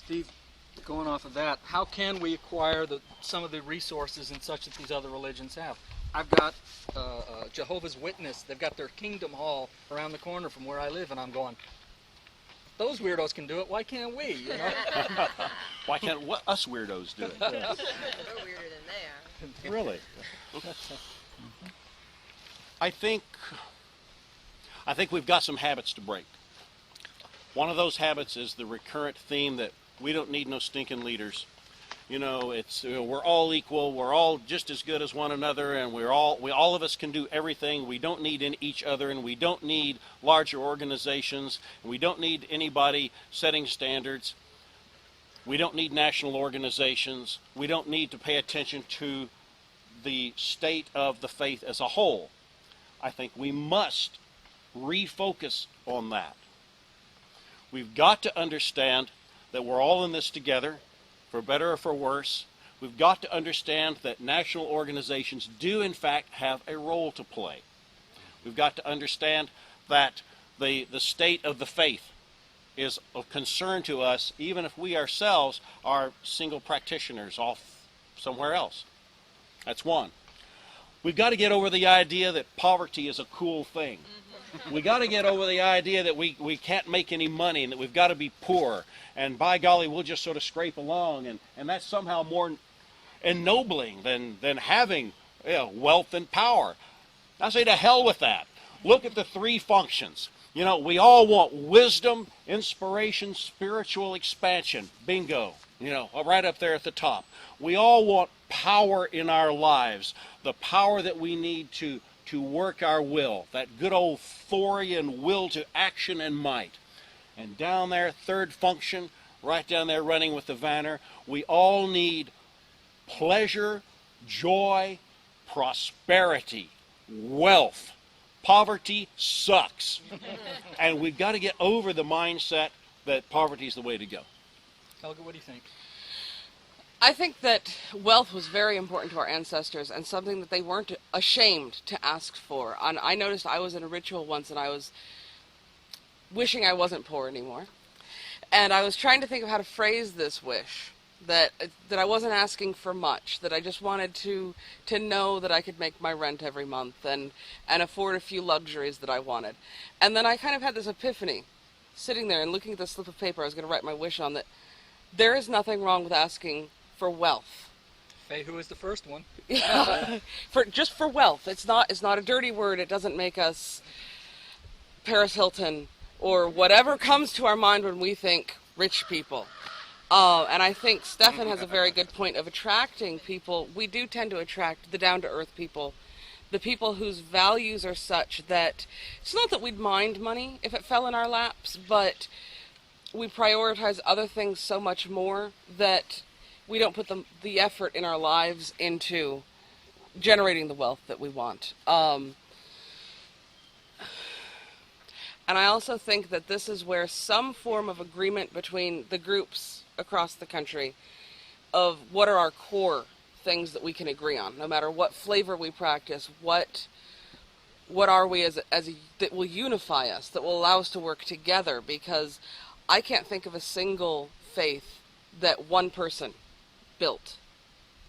Steve, going off of that, how can we acquire some of the resources and such that these other religions have? I've got Jehovah's Witness. They've got their Kingdom Hall around the corner from where I live, and I'm going, those weirdos can do it. Why can't we? You know? Why can't us weirdos do it? We're weirder than they are. Really? I think we've got some habits to break. One of those habits is the recurrent theme that we don't need no stinking leaders. You know, it's we're all equal. We're all just as good as one another, and all of us can do everything. We don't need each other, and we don't need larger organizations. And we don't need anybody setting standards. We don't need national organizations. We don't need to pay attention to the state of the faith as a whole. I think we must refocus on that. We've got to understand that we're all in this together, for better or for worse. We've got to understand that national organizations do in fact have a role to play. We've got to understand that the state of the faith is of concern to us, even if we ourselves are single practitioners off somewhere else. That's one. We've got to get over the idea that poverty is a cool thing. We got to get over the idea that we can't make any money and that we've got to be poor, and by golly, we'll just sort of scrape along, and that's somehow more ennobling than having wealth and power. I say to hell with that. Look at the three functions. You know, we all want wisdom, inspiration, spiritual expansion. Bingo. You know, right up there at the top. We all want power in our lives, the power that we need to work our will, that good old Thorian will to action and might. And down there, third function, right down there running with the Vanner, we all need pleasure, joy, prosperity, wealth. Poverty sucks. And we've got to get over the mindset that poverty is the way to go. Helga, what do you think? I think that wealth was very important to our ancestors and something that they weren't ashamed to ask for. And I noticed I was in a ritual once and I was wishing I wasn't poor anymore. And I was trying to think of how to phrase this wish, that I wasn't asking for much, that I just wanted to know that I could make my rent every month and afford a few luxuries that I wanted. And then I kind of had this epiphany, sitting there and looking at the slip of paper I was going to write my wish on, that there is nothing wrong with asking for wealth. Faye, who is the first one? Just for wealth. It's not a dirty word. It doesn't make us Paris Hilton or whatever comes to our mind when we think rich people. And I think Stefan has a very good point of attracting people. We do tend to attract the down-to-earth people, the people whose values are such that it's not that we'd mind money if it fell in our laps, but we prioritize other things so much more that we don't put the effort in our lives into generating the wealth that we want. And I also think that this is where some form of agreement between the groups across the country of what are our core things that we can agree on, no matter what flavor we practice, what are we that will unify us, that will allow us to work together, because I can't think of a single faith that one person built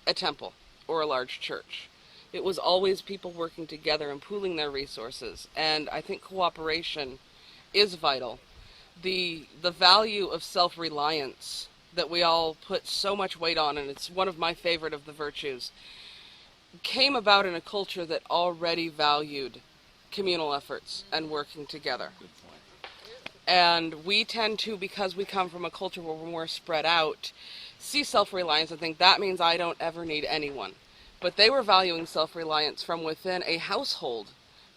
a temple or a large church. It was always people working together and pooling their resources, and I think cooperation is vital. The value of self-reliance that we all put so much weight on, and it's one of my favorite of the virtues, came about in a culture that already valued communal efforts and working together. Good point. And we tend to, because we come from a culture where we're more spread out, see self-reliance and think that means I don't ever need anyone. But they were valuing self-reliance from within a household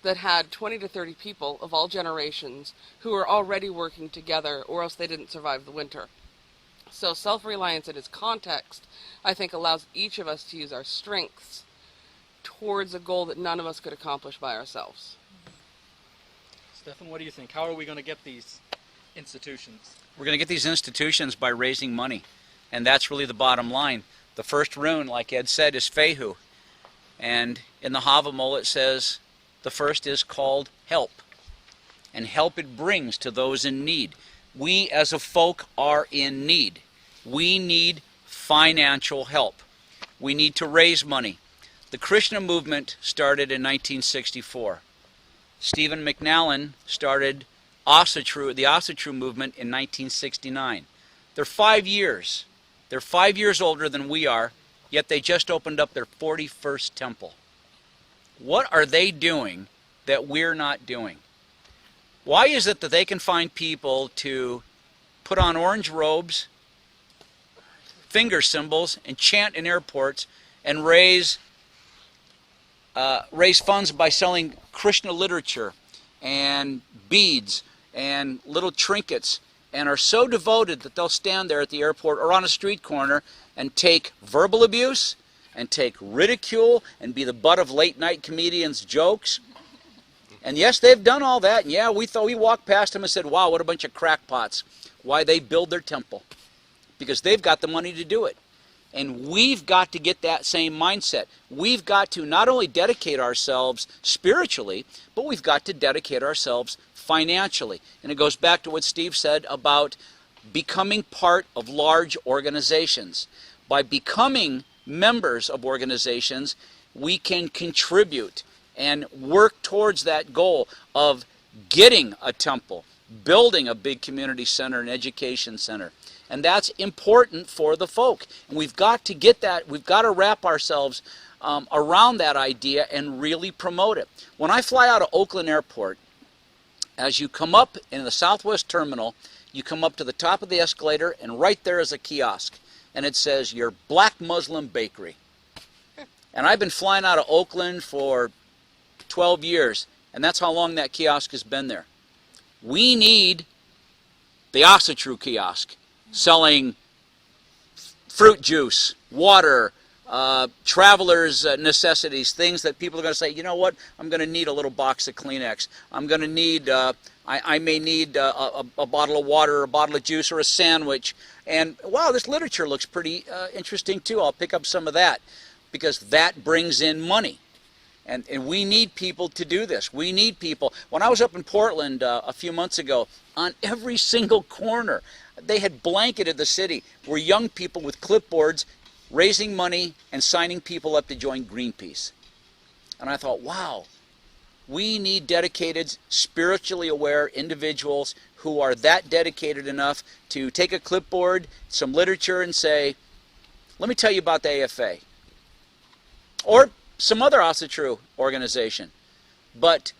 that had 20 to 30 people of all generations who were already working together, or else they didn't survive the winter. So self-reliance in its context, I think, allows each of us to use our strengths towards a goal that none of us could accomplish by ourselves. Stefan, what do you think? How are we going to get these institutions? We're going to get these institutions by raising money, and that's really the bottom line. The first rune, like Ed said, is Fehu, and in the Havamal it says the first is called help, and help it brings to those in need. We as a folk are in need, We need financial help. We need to raise money. The Krishna movement started in 1964. Stephen McNallen started the Asatru movement in 1969. They're 5 years. They're 5 years older than we are, yet they just opened up their 41st temple. What are they doing that we're not doing? Why is it that they can find people to put on orange robes, finger symbols, and chant in airports and raise funds by selling Krishna literature and beads and little trinkets, and are so devoted that they'll stand there at the airport or on a street corner and take verbal abuse and take ridicule and be the butt of late night comedians' jokes? And yes, they've done all that. And yeah, we walked past them and said, wow, what a bunch of crackpots. Why they build their temple? Because they've got the money to do it. And we've got to get that same mindset. We've got to not only dedicate ourselves spiritually, but we've got to dedicate ourselves financially. And it goes back to what Steve said about becoming part of large organizations. By becoming members of organizations, we can contribute and work towards that goal of getting a temple, building a big community center, an education center. And that's important for the folk. And we've got to get that, we've got to wrap ourselves around that idea and really promote it. When I fly out of Oakland Airport, as you come up in the Southwest Terminal, you come up to the top of the escalator, and right there is a kiosk. And it says, your Black Muslim Bakery. And I've been flying out of Oakland for 12 years, and that's how long that kiosk has been there. We need the Asatru kiosk selling fruit juice, water, traveler's necessities, things that people are going to say, you know what, I'm going to need a little box of Kleenex. I'm going to need, I may need a bottle of water, or a bottle of juice, or a sandwich. And wow, this literature looks pretty interesting too. I'll pick up some of that, because that brings in money. And we need people to do this. We need people. When I was up in Portland a few months ago, on every single corner, they had blanketed the city, were young people with clipboards raising money and signing people up to join Greenpeace. And I thought, wow, we need dedicated, spiritually aware individuals who are that dedicated enough to take a clipboard, some literature, and say, let me tell you about the AFA. Or some other Asatru organization, but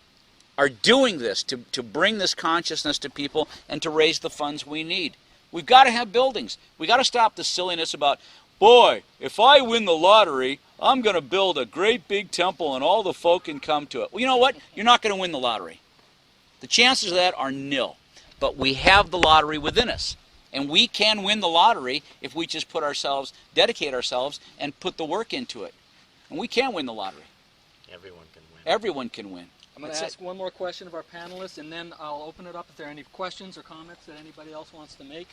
are doing this to bring this consciousness to people and to raise the funds we need. We've got to have buildings. We've got to stop the silliness about, boy, if I win the lottery, I'm going to build a great big temple and all the folk can come to it. Well, you know what? You're not going to win the lottery. The chances of that are nil. But we have the lottery within us. And we can win the lottery if we just dedicate ourselves, and put the work into it. And we can win the lottery. Everyone can win. Everyone can win. I'm going to ask one more question of our panelists, and then I'll open it up if there are any questions or comments that anybody else wants to make.